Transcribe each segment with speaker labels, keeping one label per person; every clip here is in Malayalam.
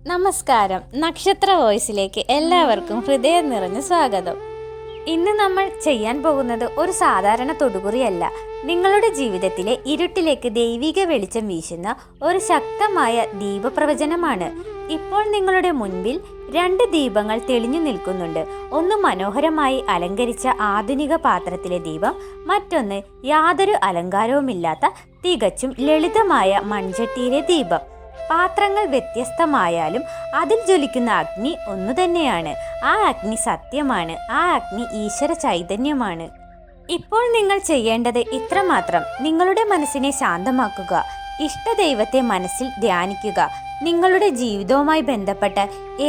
Speaker 1: നമസ്കാരം. നക്ഷത്ര വോയിസിലേക്ക് എല്ലാവർക്കും ഹൃദയം നിറഞ്ഞ സ്വാഗതം. ഇന്ന് നമ്മൾ ചെയ്യാൻ പോകുന്നത് ഒരു സാധാരണ തൊടുകുറിയല്ല. നിങ്ങളുടെ ജീവിതത്തിലെ ഇരുട്ടിലേക്ക് ദൈവിക വെളിച്ചം വീശുന്ന ഒരു ശക്തമായ ദീപപ്രവചനമാണ്. ഇപ്പോൾ നിങ്ങളുടെ മുൻപിൽ 2 ദീപങ്ങൾ തെളിഞ്ഞു നിൽക്കുന്നുണ്ട്. ഒന്ന് മനോഹരമായി അലങ്കരിച്ച ആധുനിക പാത്രത്തിലെ ദീപം, മറ്റൊന്ന് യാതൊരു അലങ്കാരവുമില്ലാത്ത തികച്ചും ലളിതമായ മൺചട്ടിയിലെ ദീപം. പാത്രങ്ങൾ വ്യത്യസ്തമായാലും അതിൽ ജ്വലിക്കുന്ന അഗ്നി ഒന്നു തന്നെയാണ്. ആ അഗ്നി സത്യമാണ്. ആ അഗ്നി ഈശ്വര ചൈതന്യമാണ്. ഇപ്പോൾ നിങ്ങൾ ചെയ്യേണ്ടത് ഇത്രമാത്രം: നിങ്ങളുടെ മനസ്സിനെ ശാന്തമാക്കുക, ഇഷ്ടദൈവത്തെ മനസ്സിൽ ധ്യാനിക്കുക, നിങ്ങളുടെ ജീവിതവുമായി ബന്ധപ്പെട്ട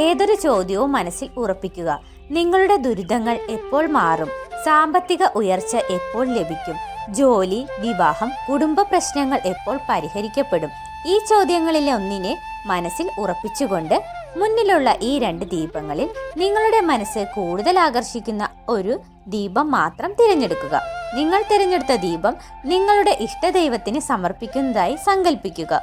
Speaker 1: ഏതൊരു ചോദ്യവും മനസ്സിൽ ഉറപ്പിക്കുക. നിങ്ങളുടെ ദുരിതങ്ങൾ എപ്പോൾ മാറും? സാമ്പത്തിക ഉയർച്ച എപ്പോൾ ലഭിക്കും? ജോലി, വിവാഹം, കുടുംബ പ്രശ്നങ്ങൾ എപ്പോൾ പരിഹരിക്കപ്പെടും? ഈ ചോദ്യങ്ങളിലെ ഒന്നിനെ മനസ്സിൽ ഉറപ്പിച്ചുകൊണ്ട് മുന്നിലുള്ള ഈ 2 ദീപങ്ങളിൽ നിങ്ങളുടെ മനസ്സ് കൂടുതൽ ആകർഷിക്കുന്ന ഒരു ദീപം മാത്രം തിരഞ്ഞെടുക്കുക. നിങ്ങൾ തിരഞ്ഞെടുത്ത ദീപം നിങ്ങളുടെ ഇഷ്ടദൈവത്തിന് സമർപ്പിക്കുന്നതായി സങ്കല്പിക്കുക.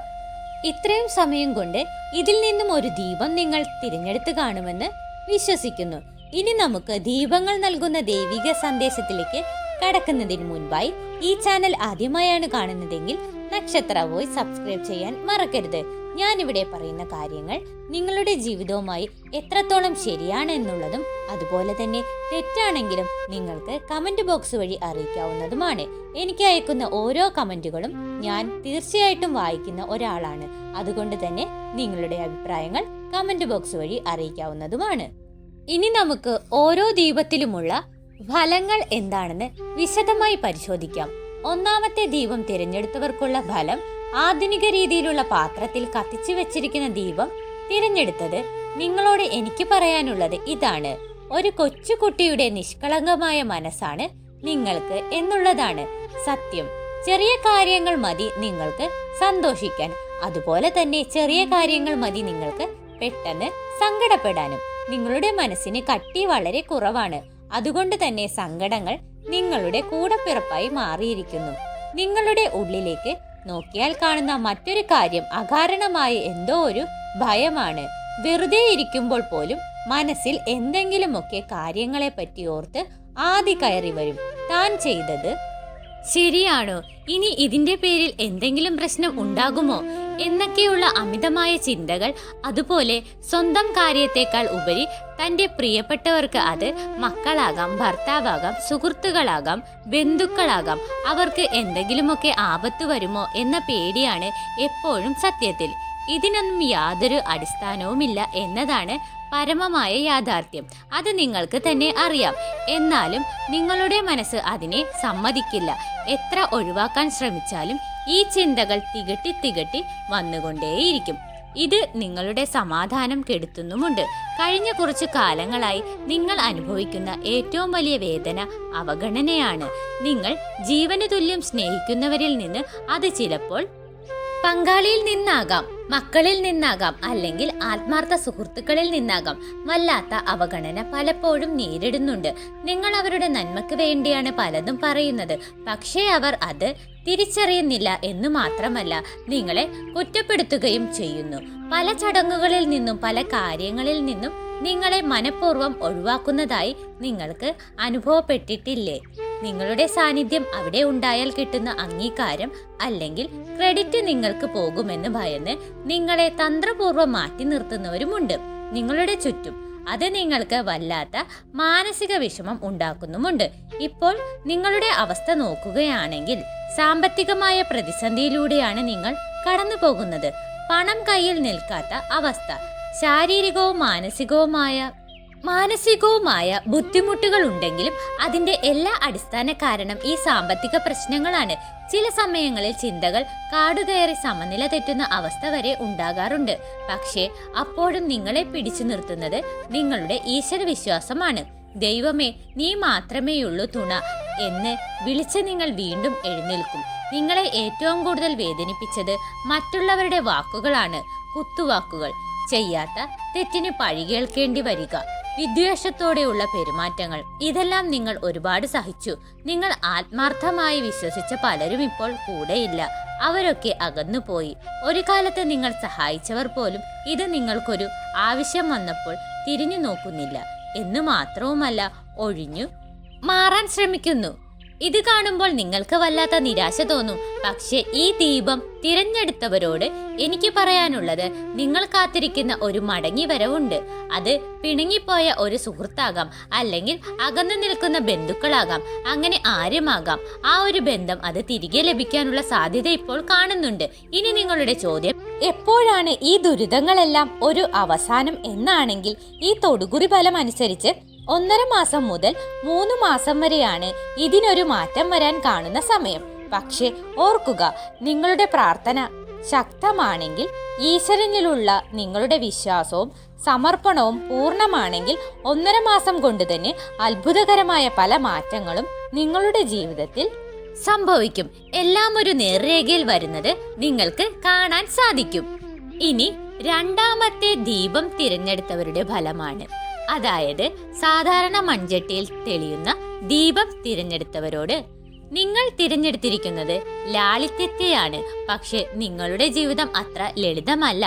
Speaker 1: ഇത്രയും സമയം കൊണ്ട് ഇതിൽ നിന്നും ഒരു ദീപം നിങ്ങൾ തിരഞ്ഞെടുത്ത് കാണുമെന്ന് വിശ്വസിക്കുന്നു. ഇനി നമുക്ക് ദീപങ്ങൾ നൽകുന്ന ദൈവിക സന്ദേശത്തിലേക്ക് കടക്കുന്നതിന് മുൻപായി ഈ ചാനൽ ആദ്യമായാണ് കാണുന്നതെങ്കിൽ നക്ഷത്ര വോയിസ് സബ്സ്ക്രൈബ് ചെയ്യാൻ മറക്കരുത്. ഞാനിവിടെ പറയുന്ന കാര്യങ്ങൾ നിങ്ങളുടെ ജീവിതവുമായി എത്രത്തോളം ശരിയാണ് എന്നുള്ളതും അതുപോലെ തന്നെ തെറ്റാണെങ്കിലും നിങ്ങൾക്ക് കമന്റ് ബോക്സ് വഴി അറിയിക്കാവുന്നതുമാണ്. എനിക്ക് അയക്കുന്ന ഓരോ കമന്റുകളും ഞാൻ തീർച്ചയായിട്ടും വായിക്കുന്ന ഒരാളാണ്. അതുകൊണ്ട് തന്നെ നിങ്ങളുടെ അഭിപ്രായങ്ങൾ കമന്റ് ബോക്സ് വഴി അറിയിക്കാവുന്നതുമാണ്. ഇനി നമുക്ക് ഓരോ ദീപത്തിലുമുള്ള ഫലങ്ങൾ എന്താണെന്ന് വിശദമായി പരിശോധിക്കാം. ഒന്നാമത്തെ ദീപം തിരഞ്ഞെടുത്തവർക്കുള്ള ഫലം: ആധുനിക രീതിയിലുള്ള പാത്രത്തിൽ കത്തിച്ചു വെച്ചിരിക്കുന്ന ദീപം തിരഞ്ഞെടുത്തത് നിങ്ങളോട് എനിക്ക് പറയാനുള്ളത് ഇതാണ്: ഒരു കൊച്ചുകുട്ടിയുടെ നിഷ്കളങ്കമായ മനസ്സാണ് നിങ്ങൾക്ക് എന്നുള്ളതാണ് സത്യം. ചെറിയ കാര്യങ്ങൾ മതി നിങ്ങൾക്ക് സന്തോഷിക്കാൻ. അതുപോലെ തന്നെ ചെറിയ കാര്യങ്ങൾ മതി നിങ്ങൾക്ക് പെട്ടെന്ന് സങ്കടപ്പെടാനും. നിങ്ങളുടെ മനസ്സിന് കട്ടി വളരെ കുറവാണ്. അതുകൊണ്ട് തന്നെ സങ്കടങ്ങൾ നിങ്ങളുടെ കൂടപ്പിറപ്പായി മാറിയിരിക്കുന്നു. നിങ്ങളുടെ ഉള്ളിലേക്ക് നോക്കിയാൽ കാണുന്ന മറ്റൊരു കാര്യം അകാരണമായ എന്തോ ഒരു ഭയമാണ്. വെറുതെ ഇരിക്കുമ്പോൾ പോലും മനസ്സിൽ എന്തെങ്കിലുമൊക്കെ കാര്യങ്ങളെ പറ്റി ഓർത്ത് ആദി കയറി വരും. താൻ ചെയ്തത് ശരിയാണോ? ഇനി ഇതിന്റെ പേരിൽ എന്തെങ്കിലും പ്രശ്നം ഉണ്ടാകുമോ എന്നൊക്കെയുള്ള അമിതമായ ചിന്തകൾ. അതുപോലെ സ്വന്തം കാര്യത്തെക്കാൾ ഉപരി തൻ്റെ പ്രിയപ്പെട്ടവർക്ക്, അത് മക്കളാകാം, ഭർത്താവാകാം, സുഹൃത്തുക്കളാകാം, ബന്ധുക്കളാകാം, അവർക്ക് എന്തെങ്കിലുമൊക്കെ ആപത്ത് വരുമോ എന്ന പേടിയാണ് എപ്പോഴും സത്യത്തിൽ. ഇതിനൊന്നും യാതൊരു അടിസ്ഥാനവുമില്ല എന്നതാണ് പരമമായ യാഥാർത്ഥ്യം. അത് നിങ്ങൾക്ക് തന്നെ അറിയാം. എന്നാലും നിങ്ങളുടെ മനസ്സ് അതിനെ സമ്മതിക്കില്ല. എത്ര ഒഴിവാക്കാൻ ശ്രമിച്ചാലും ഈ ചിന്തകൾ തികട്ടി വന്നുകൊണ്ടേയിരിക്കും. ഇത് നിങ്ങളുടെ സമാധാനം കെടുത്തുന്നുമുണ്ട്. കഴിഞ്ഞ കുറച്ചു കാലങ്ങളായി നിങ്ങൾ അനുഭവിക്കുന്ന ഏറ്റവും വലിയ വേദന അവഗണനയാണ്. നിങ്ങൾ ജീവന് തുല്യം സ്നേഹിക്കുന്നവരിൽ നിന്ന് അത് ചിലപ്പോൾ പങ്കാളിയിൽ നിന്നാകാം, മക്കളിൽ നിന്നാകാം, അല്ലെങ്കിൽ ആത്മാർത്ഥ സുഹൃത്തുക്കളിൽ നിന്നാകാം. വല്ലാത്ത അവഗണന പലപ്പോഴും നേരിടുന്നുണ്ട്. നിങ്ങൾ അവരുടെ നന്മയ്ക്ക് വേണ്ടിയാണ് പലതും പറയുന്നത്. പക്ഷേ അവർ അത് തിരിച്ചറിയുന്നില്ല എന്ന് മാത്രമല്ല, നിങ്ങളെ കുറ്റപ്പെടുത്തുകയും ചെയ്യുന്നു. പല ചടങ്ങുകളിൽ നിന്നും പല കാര്യങ്ങളിൽ നിന്നും നിങ്ങളെ മനഃപൂർവ്വം ഒഴിവാക്കുന്നതായി നിങ്ങൾക്ക് അനുഭവപ്പെട്ടിട്ടില്ലേ? നിങ്ങളുടെ സാന്നിധ്യം അവിടെ ഉണ്ടായാൽ കിട്ടുന്ന അംഗീകാരം അല്ലെങ്കിൽ ക്രെഡിറ്റ് നിങ്ങൾക്ക് പോകുമെന്ന് ഭയന്ന് നിങ്ങളെ തന്ത്രപൂർവ്വം മാറ്റി നിർത്തുന്നവരുമുണ്ട് നിങ്ങളുടെ ചുറ്റും. അത് നിങ്ങൾക്ക് വല്ലാത്ത മാനസിക വിഷമം ഉണ്ടാക്കുന്നുമുണ്ട്. ഇപ്പോൾ നിങ്ങളുടെ അവസ്ഥ നോക്കുകയാണെങ്കിൽ സാമ്പത്തികമായ പ്രതിസന്ധിയിലൂടെയാണ് നിങ്ങൾ കടന്നു പോകുന്നത്. പണം കയ്യിൽ നിൽക്കാത്ത അവസ്ഥ, ശാരീരികവും മാനസികവുമായ ബുദ്ധിമുട്ടുകൾ ഉണ്ടെങ്കിലും അതിന്റെ എല്ലാ അടിസ്ഥാന കാരണം ഈ സാമ്പത്തിക പ്രശ്നങ്ങളാണ്. ചില സമയങ്ങളിൽ ചിന്തകൾ കാടുകയറി സമനില തെറ്റുന്ന അവസ്ഥ വരെ ഉണ്ടാകാറുണ്ട്. പക്ഷേ അപ്പോഴും നിങ്ങളെ പിടിച്ചു നിർത്തുന്നത് നിങ്ങളുടെ ഈശ്വര വിശ്വാസമാണ്. ദൈവമേ, നീ മാത്രമേയുള്ളൂ തുണ എന്ന് വിളിച്ച് നിങ്ങൾ വീണ്ടും എഴുന്നേൽക്കും. നിങ്ങളെ ഏറ്റവും കൂടുതൽ വേദനിപ്പിച്ചത് മറ്റുള്ളവരുടെ വാക്കുകളാണ്. കുത്തുവാക്കുകൾ, ചെയ്യാത്ത തെറ്റിന് പഴി കേൾക്കേണ്ടി വരിക, വിദ്വേഷത്തോടെയുള്ള പെരുമാറ്റങ്ങൾ. ഇതെല്ലാം നിങ്ങൾ ഒരുപാട് സഹിച്ചു. നിങ്ങൾ ആത്മാർത്ഥമായി വിശ്വസിച്ച പലരും ഇപ്പോൾ കൂടെയില്ല. അവരൊക്കെ അകന്നുപോയി. ഒരു കാലത്ത് നിങ്ങൾ സഹായിച്ചവർ പോലും ഇത് നിങ്ങൾക്കൊരു ആവശ്യം വന്നപ്പോൾ തിരിഞ്ഞു നോക്കുന്നില്ല എന്ന് മാത്രവുമല്ല, ഒഴിഞ്ഞു മാറാൻ ശ്രമിക്കുന്നു. ഇത് കാണുമ്പോൾ നിങ്ങൾക്ക് വല്ലാത്ത നിരാശ തോന്നും. പക്ഷെ ഈ ദീപം തിരഞ്ഞെടുത്തവരോട് എനിക്ക് പറയാനുള്ളത്, നിങ്ങൾ കാത്തിരിക്കുന്ന ഒരു മടങ്ങി വരവുണ്ട്. അത് പിണങ്ങിപ്പോയ ഒരു സുഹൃത്താകാം, അല്ലെങ്കിൽ അകന്നു നിൽക്കുന്ന ബന്ധുക്കളാകാം, അങ്ങനെ ആരുമാകാം. ആ ഒരു ബന്ധം അത് തിരികെ ലഭിക്കാനുള്ള സാധ്യത ഇപ്പോൾ കാണുന്നുണ്ട്. ഇനി നിങ്ങളുടെ ചോദ്യം, എപ്പോഴാണ് ഈ ദുരിതങ്ങളെല്ലാം ഒരു അവസാനം എന്നാണെങ്കിൽ, ഈ തൊടുകുറി ഫലം അനുസരിച്ച് 1.5 മാസം മുതൽ 3 മാസം വരെയാണ് ഇതിനൊരു മാറ്റം വരാൻ കാണുന്ന സമയം. പക്ഷേ ഓർക്കുക, നിങ്ങളുടെ പ്രാർത്ഥന ശക്തമാണെങ്കിൽ, ഈശ്വരനിലുള്ള നിങ്ങളുടെ വിശ്വാസവും സമർപ്പണവും പൂർണ്ണമാണെങ്കിൽ 1.5 മാസം കൊണ്ട് തന്നെ അത്ഭുതകരമായ പല മാറ്റങ്ങളും നിങ്ങളുടെ ജീവിതത്തിൽ സംഭവിക്കും. എല്ലാം ഒരു നേർരേഖയിൽ വരുന്നത് നിങ്ങൾക്ക് കാണാൻ സാധിക്കും. ഇനി രണ്ടാമത്തെ ദീപം തിരഞ്ഞെടുത്തവരുടെ ഫലമാണ്. അതായത് സാധാരണ മൺചട്ടിയിൽ തെളിയുന്ന ദീപം തിരഞ്ഞെടുത്തവരോട്, നിങ്ങൾ തിരഞ്ഞെടുത്തിരിക്കുന്നത് ലാളിത്യത്തെയാണ്. പക്ഷെ നിങ്ങളുടെ ജീവിതം അത്ര ലളിതമല്ല.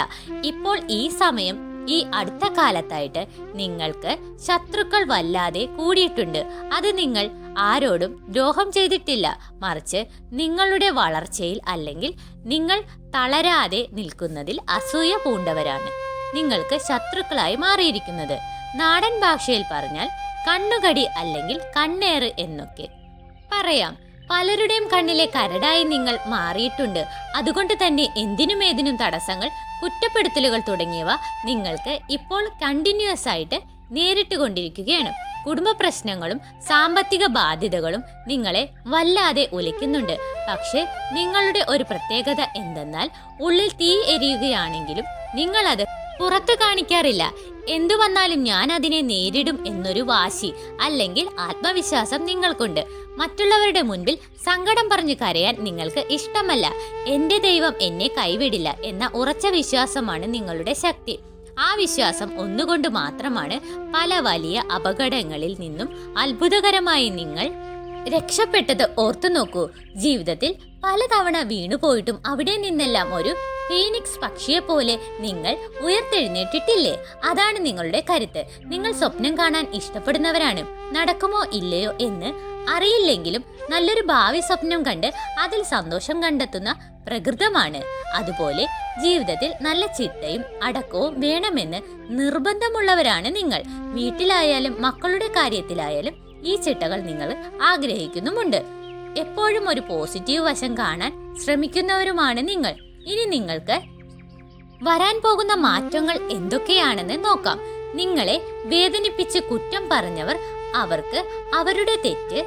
Speaker 1: ഇപ്പോൾ ഈ സമയം, ഈ അടുത്ത കാലത്തായിട്ട് നിങ്ങൾക്ക് ശത്രുക്കൾ വല്ലാതെ കൂടിയിട്ടുണ്ട്. അത് നിങ്ങൾ ആരോടും ദ്രോഹം ചെയ്തിട്ടില്ല, മറിച്ച് നിങ്ങളുടെ വളർച്ചയിൽ അല്ലെങ്കിൽ നിങ്ങൾ തളരാതെ നിൽക്കുന്നതിൽ അസൂയ പൂണ്ടവരാണ് നിങ്ങൾക്ക് ശത്രുക്കളായി മാറിയിരിക്കുന്നത്. നാടൻ ഭാഷയിൽ പറഞ്ഞാൽ കണ്ണുകടി അല്ലെങ്കിൽ കണ്ണേറ് എന്നൊക്കെ പറയാം. പലരുടെയും കണ്ണിലെ കരടായി നിങ്ങൾ മാറിയിട്ടുണ്ട്. അതുകൊണ്ട് തന്നെ എന്തിനും തടസ്സങ്ങൾ, കുറ്റപ്പെടുത്തലുകൾ തുടങ്ങിയവ നിങ്ങൾക്ക് ഇപ്പോൾ കണ്ടിന്യൂസ് ആയിട്ട് നേരിട്ട് കൊണ്ടിരിക്കുകയാണ്. കുടുംബ പ്രശ്നങ്ങളും സാമ്പത്തിക ബാധ്യതകളും നിങ്ങളെ വല്ലാതെ ഉലയ്ക്കുന്നുണ്ട്. പക്ഷെ നിങ്ങളുടെ ഒരു പ്രത്യേകത എന്തെന്നാൽ, ഉള്ളിൽ തീ എരിയുകയാണെങ്കിലും നിങ്ങളത് പുറത്തു കാണിക്കാറില്ല. എന്തു വന്നാലും ഞാൻ അതിനെ നേരിടും എന്നൊരു വാശി അല്ലെങ്കിൽ ആത്മവിശ്വാസം നിങ്ങൾക്കുണ്ട്. മറ്റുള്ളവരുടെ മുൻപിൽ സങ്കടം പറഞ്ഞു കരയാൻ നിങ്ങൾക്ക് ഇഷ്ടമല്ല. എന്റെ ദൈവം എന്നെ കൈവിടില്ല എന്ന ഉറച്ച വിശ്വാസമാണ് നിങ്ങളുടെ ശക്തി. ആ വിശ്വാസം ഒന്നുകൊണ്ട് മാത്രമാണ് പല വലിയ അപകടങ്ങളിൽ നിന്നും അത്ഭുതകരമായി നിങ്ങൾ രക്ഷപ്പെട്ടത്. ഓർത്തു നോക്കൂ, ജീവിതത്തിൽ പലതവണ വീണുപോയിട്ടും അവിടെ നിന്നെല്ലാം ഒരു ഫീനിക്സ് പക്ഷിയെ പോലെ നിങ്ങൾ ഉയർത്തെഴുന്നേറ്റിട്ടില്ലേ? അതാണ് നിങ്ങളുടെ കരുത്ത്. നിങ്ങൾ സ്വപ്നം കാണാൻ ഇഷ്ടപ്പെടുന്നവരാണ്. നടക്കുമോ ഇല്ലയോ എന്ന് അറിയില്ലെങ്കിലും നല്ലൊരു ഭാവി സ്വപ്നം കണ്ട് അതിൽ സന്തോഷം കണ്ടെത്തുന്ന പ്രകൃതമാണ്. അതുപോലെ ജീവിതത്തിൽ നല്ല ചിട്ടയും അടക്കവും വേണമെന്ന് നിർബന്ധമുള്ളവരാണ് നിങ്ങൾ. വീട്ടിലായാലും മക്കളുടെ കാര്യത്തിലായാലും ഈ ചിട്ടകൾ നിങ്ങൾ ആഗ്രഹിക്കുന്നുമുണ്ട്. എപ്പോഴും ഒരു പോസിറ്റീവ് വശം കാണാൻ ശ്രമിക്കുന്നവരുമാണ് നിങ്ങൾ. ഇനി നിങ്ങൾക്ക് വരാൻ പോകുന്ന മാറ്റങ്ങൾ എന്തൊക്കെയാണെന്ന് നോക്കാം. നിങ്ങളെ വേദനിപ്പിച്ച് കുറ്റം പറഞ്ഞവർ, അവർക്ക് അവരുടെ തെറ്റ്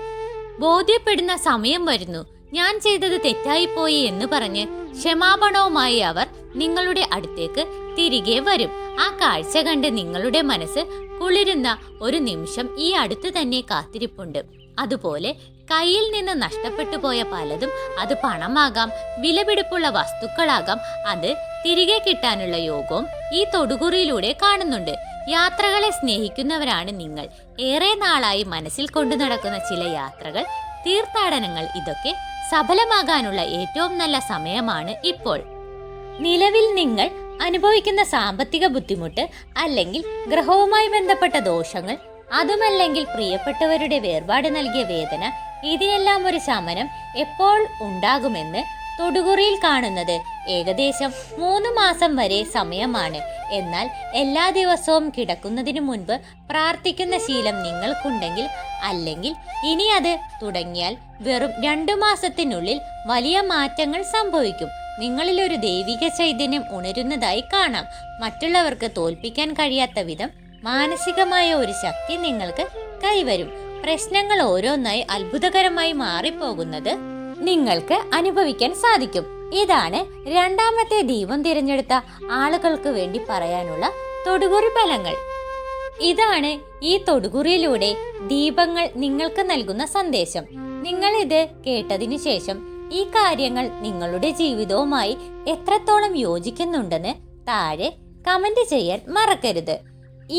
Speaker 1: ബോധ്യപ്പെടുന്ന സമയം വരുന്നു. ഞാൻ ചെയ്തത് തെറ്റായിപ്പോയി എന്ന് പറഞ്ഞ് ക്ഷമാപണവുമായി അവർ നിങ്ങളുടെ അടുത്തേക്ക് തിരികെ വരും. ആ കാഴ്ച കണ്ട് നിങ്ങളുടെ മനസ്സ് കുളിരുന്ന ഒരു നിമിഷം ഈ അടുത്ത് തന്നെ കാത്തിരിപ്പുണ്ട്. അതുപോലെ കയ്യിൽ നിന്ന് നഷ്ടപ്പെട്ടു പോയ പലതും, അത് പണമാകാം, വിലപിടിപ്പുള്ള വസ്തുക്കളാകാം, അത് തിരികെ കിട്ടാനുള്ള യോഗവും ഈ തൊടുകുറിയിലൂടെ കാണുന്നുണ്ട്. യാത്രകളെ സ്നേഹിക്കുന്നവരാണ് നിങ്ങൾ. ഏറെ നാളായി മനസ്സിൽ കൊണ്ടു നടക്കുന്ന ചില യാത്രകൾ, തീർത്ഥാടനങ്ങൾ, ഇതൊക്കെ സഫലമാകാനുള്ള ഏറ്റവും നല്ല സമയമാണ് ഇപ്പോൾ. നിലവിൽ നിങ്ങൾ അനുഭവിക്കുന്ന സാമ്പത്തിക ബുദ്ധിമുട്ട്, അല്ലെങ്കിൽ ഗ്രഹവുമായി ബന്ധപ്പെട്ട ദോഷങ്ങൾ, അതുമല്ലെങ്കിൽ പ്രിയപ്പെട്ടവരുടെ വേർപാട് നൽകിയ വേദന, ഇതിനെല്ലാം ഒരു ശമനം എപ്പോൾ ഉണ്ടാകുമെന്ന് തൊടുകുറിയിൽ കാണുന്നത് ഏകദേശം 3 മാസം വരെ സമയമാണ്. എന്നാൽ എല്ലാ ദിവസവും കിടക്കുന്നതിന് മുൻപ് പ്രാർത്ഥിക്കുന്ന ശീലം നിങ്ങൾക്കുണ്ടെങ്കിൽ, അല്ലെങ്കിൽ ഇനി അത് തുടങ്ങിയാൽ വെറും 2 മാസത്തിനുള്ളിൽ വലിയ മാറ്റങ്ങൾ സംഭവിക്കും. നിങ്ങളിലൊരു ദൈവിക ചൈതന്യം ഉണരുന്നതായി കാണാം. മറ്റുള്ളവർക്ക് തോൽപ്പിക്കാൻ കഴിയാത്ത വിധം മാനസികമായ ഒരു ശക്തി നിങ്ങൾക്ക് കൈവരും. പ്രശ്നങ്ങൾ ഓരോന്നായി അത്ഭുതകരമായി മാറിപ്പോകുന്നത് നിങ്ങൾക്ക് അനുഭവിക്കാൻ സാധിക്കും. ഇതാണ് രണ്ടാമത്തെ ദീപം തിരഞ്ഞെടുത്ത ആളുകൾക്ക് വേണ്ടി പറയാനുള്ള തൊടുകുറി ഫലങ്ങൾ. ഇതാണ് ഈ തൊടുകുറിയിലൂടെ ദീപങ്ങൾ നിങ്ങൾക്ക് നൽകുന്ന സന്ദേശം. നിങ്ങൾ ഇത് കേട്ടതിനു ശേഷം ഈ കാര്യങ്ങൾ നിങ്ങളുടെ ജീവിതവുമായി എത്രത്തോളം യോജിക്കുന്നുണ്ടെന്ന് താഴെ കമന്റ് ചെയ്യാൻ മറക്കരുത്.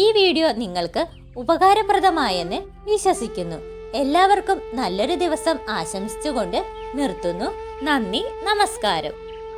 Speaker 1: ഈ വീഡിയോ നിങ്ങൾക്ക് ഉപകാരപ്രദമായെന്ന് വിശ്വസിക്കുന്നു. എല്ലാവർക്കും നല്ലൊരു ദിവസം ആശംസിച്ചുകൊണ്ട് നിർത്തുന്നു. നന്ദി, നമസ്കാരം.